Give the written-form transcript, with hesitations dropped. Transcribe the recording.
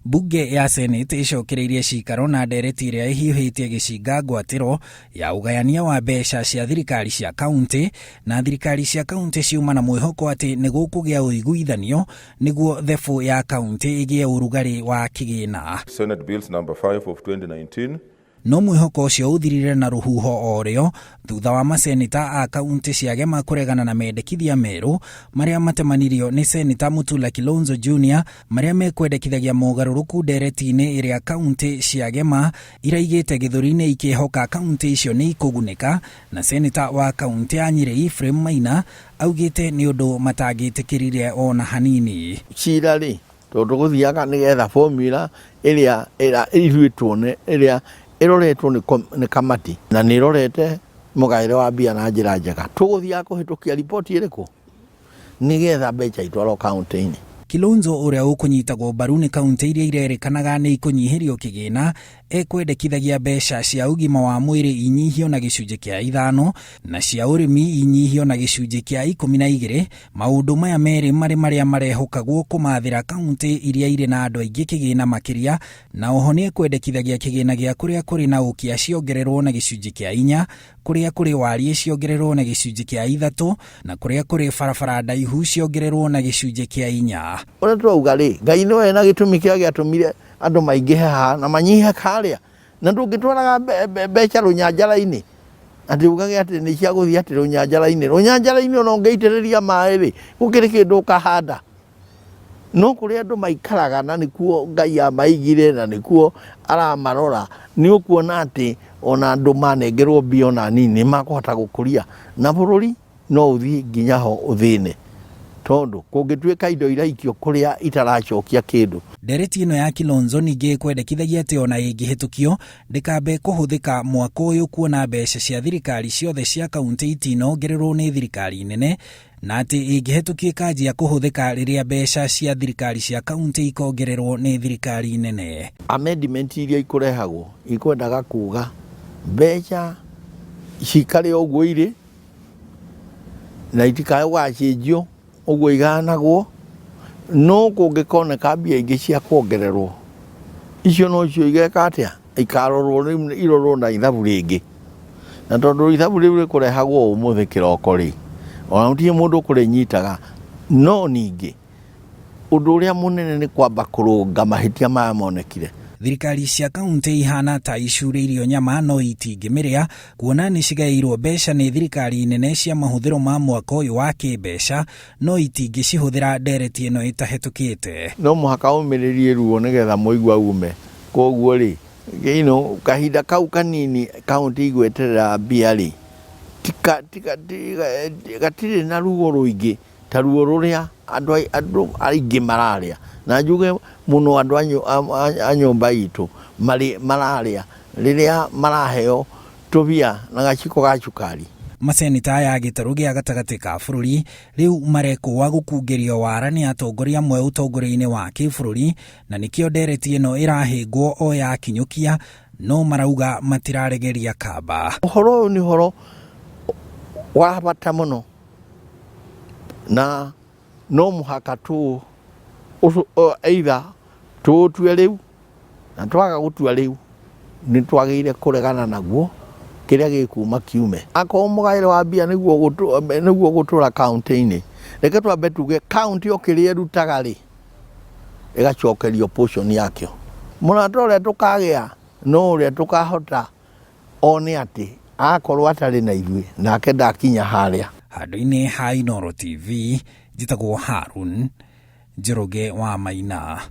Bunge ya Senate icokereirie cikaro na ndereti iria ihiuhitie gicinga ngwatiro ya ugayania wa mbeca cia thirikari cia kaunti na thirikari cia kaunti ciuma na mwihoko ati ni gukugia uiguithanio niguo thefu ya kaunti igie urugari wa kigina. Senate Bills number 5 of 2019. No mwihoko ucio uthirire na ruhuho oreo thutha wa masenita a kaunti ciagema kuregana na mendekithia meru maria matemanirio ni seneta Mutula Kilonzo Jr. maria mekwendekithagia mogaruruku ndereti-ini iria kaunti ciagema iraigite githuri-ini ikihoka kaunti icio ni ikuguneka, na seneta wa kaunti ya Nyeri Ephraim Maina augite ni undu matagitikirire ona hanini. Cirari tondu guthiaga nigetha formula iria iruitwo ni iria iroretwo ni kamati na ni irorete mugaire wa mbia na njira njega. Tuguthia kuhitukia ripoti iriku nigetha mbeca itwaro kaunti-ini. Kilonzo uria ukunyitagwo mbaru ni kaunti iria irerikanaga ni ikunyihirio kigina ekwendekithagia mbeca cia ugima wa mwiri inyihio na gicunji kia 5 na cia urimi inyihio na gicunji kia 12. Maundu maya meri maria marehokagwo kumathira kaunti iria iri na andu aingi kigina makiria, na oho ni ekwendekithagia kigina gia kuria kuri na ukia ciongererwo na gicunji kia 4, kuria kuri waari ciongererwo na gicunji kia 3 na kuria kuri barabara ndaihu ciongererwo na gicunji kia 4. Ora twauga ri Ngai no ena gitumi kia giatumire andu maingihe ha na manyihe karia na ndungitwaraga mbeca runyanjara-ini ati ugage ati ni cia guthia ati runyanjara-ini ona ungeitiriria mai ri gukiri kindu ukahanda no kuri andu maikaraga na nikuo Ngai amaigire na nikuo aramarora ni ukuona ati ona andu manengerwo mbia ona nini makuhota gukuria na bururi no uthi nginya ho uthine tondu kungituika indo iraikio kuria itaracokia kindu. Ndereti ino ya Kilonzo ningi kwendekithagia ati ona ingihitukio ndikambe kuhuthika mwaka uyu kuona mbeca cia thirikari ciothe cia kaunti itinongererwo ni thirikari nene, na ati ingihitukio kanjia kuhuthika riria mbeca cia thirikari cia kaunti ikongererwo ni thirikari nene. Amendment iria ikurehagwo ikwendaga kuga mbeca cikare uguo iri na itikae gwacenjio uguo iganagwo, no kungikoneka mbia ingi cia kuongererwo icio no cio igeka atia ikarorwo irorwo na ithabu ringi, na tondu ithabu riu rikurehagwo umuthi kiroko ri ona utie mundu kurinyitaga, no ningi undu uria munene ni kwamba kurunga mahitia maya monekire. Thirikari cia kaunti ihana ta icuriirio nyama no itingimiria kuona ni cigairwo mbeca ni thirikari nene cia mahuthiro ma mwaka uyu wa kimbeca no itingicihuthira ndereti ino itahetukite. No muhaka umiririe ruo nigetha muigua ume koguo ri kahinda kau kanini kaunti igweterera mbia ri gatire na ruo ruingi ta ruo ruria andu aingi mararia na njuge muno andu a nyumba itu mararia riria maraheo tubia na gaciko ga cukari. Masenita ya gitaru gia gatagati ka bururi riu marekwa gukungerio wara ni atongoria amwe utongoria-ini wa kibũrũri, na nikio ndereti ino irahingwo o ya kinyukia, no marauga matiraregeria kamba. Uhoro ni horo wa bata muno na no muhaka tu either tutue riu na twaga gutua riu ni twagire kuregana naguo kiria gikuma kiume. Ako mugaire wa mbia niguo gutura kaunti-ini, reke twambe tuge kaunti okiria rutaga ri igacokerio portion yakio. Munato uria tukagia no uria tukahota one ati akorwo atari na ithui nake ndakinya haria. Handu-ini ha Inooro TV njitagwo Harun Njoroge wa Maina.